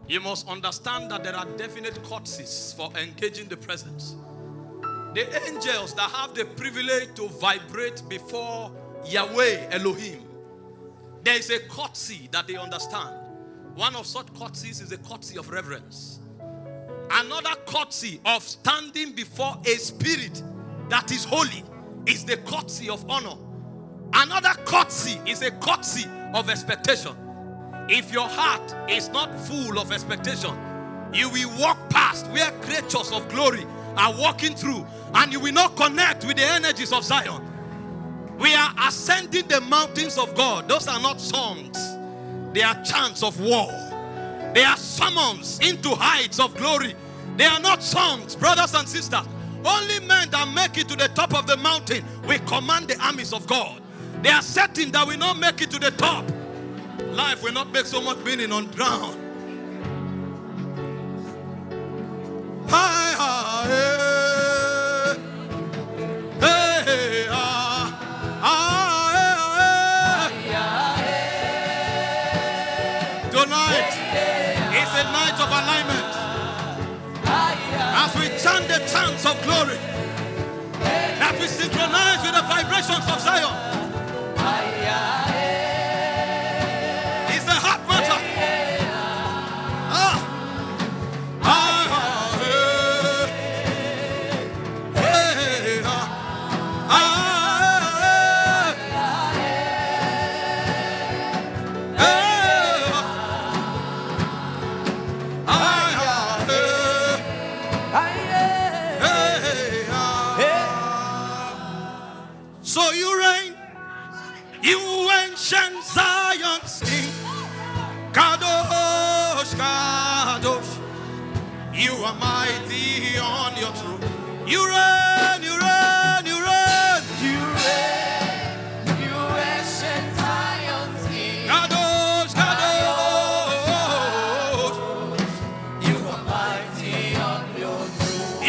You must understand that there are definite courtesies for engaging the presence. The angels that have the privilege to vibrate before Yahweh Elohim, there is a courtesy that they understand. One of such courtesies is the courtesy of reverence. Another courtesy of standing before a spirit that is holy is the courtesy of honor. Another courtesy is a courtesy of expectation. If your heart is not full of expectation, you will walk past where creatures of glory are walking through, and you will not connect with the energies of Zion. We are ascending the mountains of God. Those are not songs. They are chants of war. They are summons into heights of glory. They are not songs, brothers and sisters. Only men that make it to the top of the mountain will command the armies of God. They are certain that we not make it to the top. Life will not make so much meaning on ground. Tonight is a night of alignment. As we chant the chants of glory, that we synchronize with the vibrations of Zion. So you reign, you ancient Zion's King, Kadosh, Kadosh, you are mighty on your throne. You reign, you reign, you reign, you reign, you ancient Zion's King, Kadosh, Kadosh, you are mighty on your throne.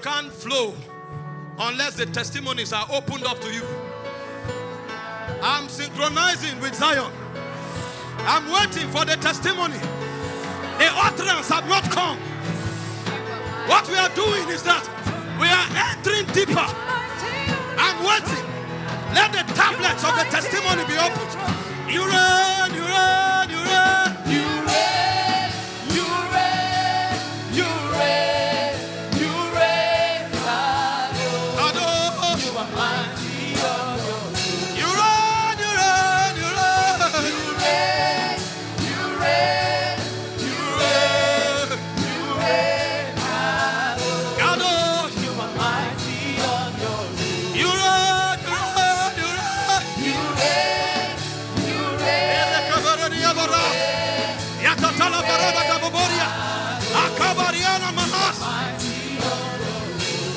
can't flow unless the testimonies are opened up to you. I'm synchronizing with Zion. I'm waiting for the testimony. The utterance have not come. What we are doing is that we are entering deeper. I'm waiting. Let the tablets of the testimony be opened. You reign, you reign, you reign. You reign, you reign, you reign, you reign. You are mighty. You reign, you reign, you reign. You reign, you reign, you reign, you reign. You are mighty on your throne. You reign, you reign, you reign. You reign, you reign. Yatatala baraba kaboboria. Akabariana manas.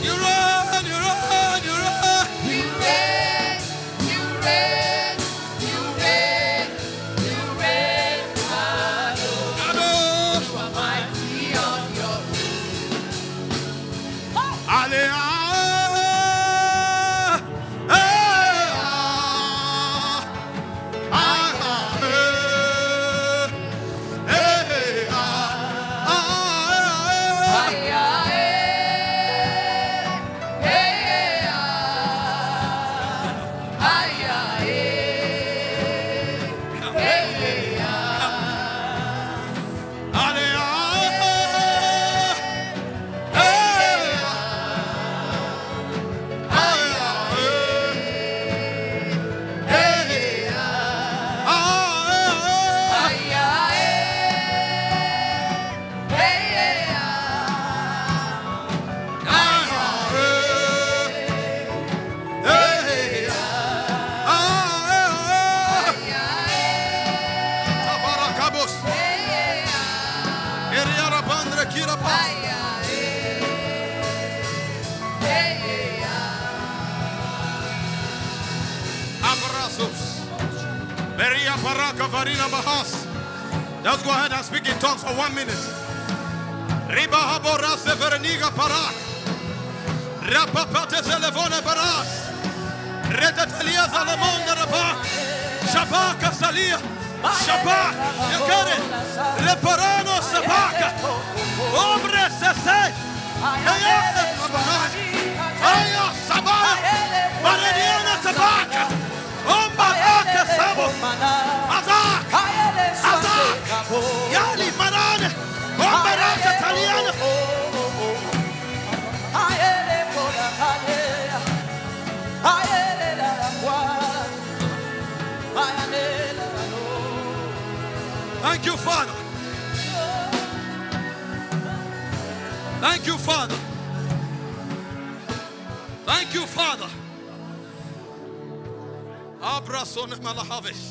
You reign, you reign, you reign. You reign, you reign, you reign, you reign. You are mighty on your throne. Alleluia. Let's go ahead and speak in tongues for 1 minute. Riba habora severeniga parak. Rapapate telefone parak. Redatelia zalemon de rabak. Shabaka salia. Shabak. You get it? Reparano sabaka. Ombre sese. Aya sabaka. Maradiana sabaka. Ombaraka sabo. Azak. Azak. Yali marane. Ombaraka taliana. Thank you, Father. Thank you, Father. Thank you, Father. Abrasone malahavesh.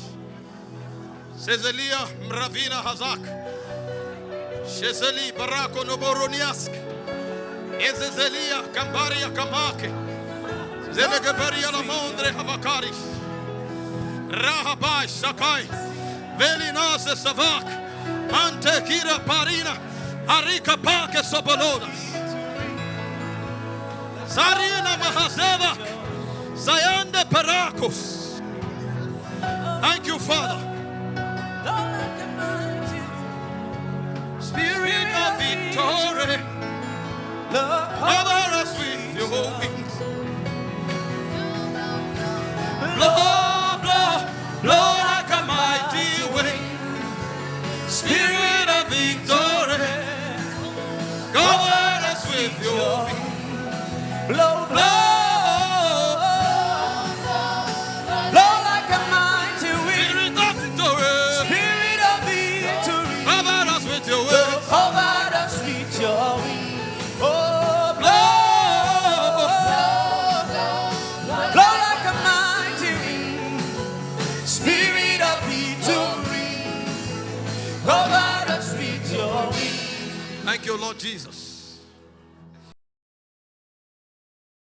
Sezelia mravina hazak. Shezeli barako noboroniask. Ezezelia kambaria kamake. Zelegabaria la mondre havakaris. Rahabai sakai. Velinase savak. Ante kira parina. Arika pake sobolodas. Sarina mahazeva. Sayande parakos. Thank you, Father. Spirit of victory, cover us with your wings. Blow, blow, blow like a mighty wind. Spirit of victory, cover us with your wings. Blow, blow. Thank you, Lord Jesus.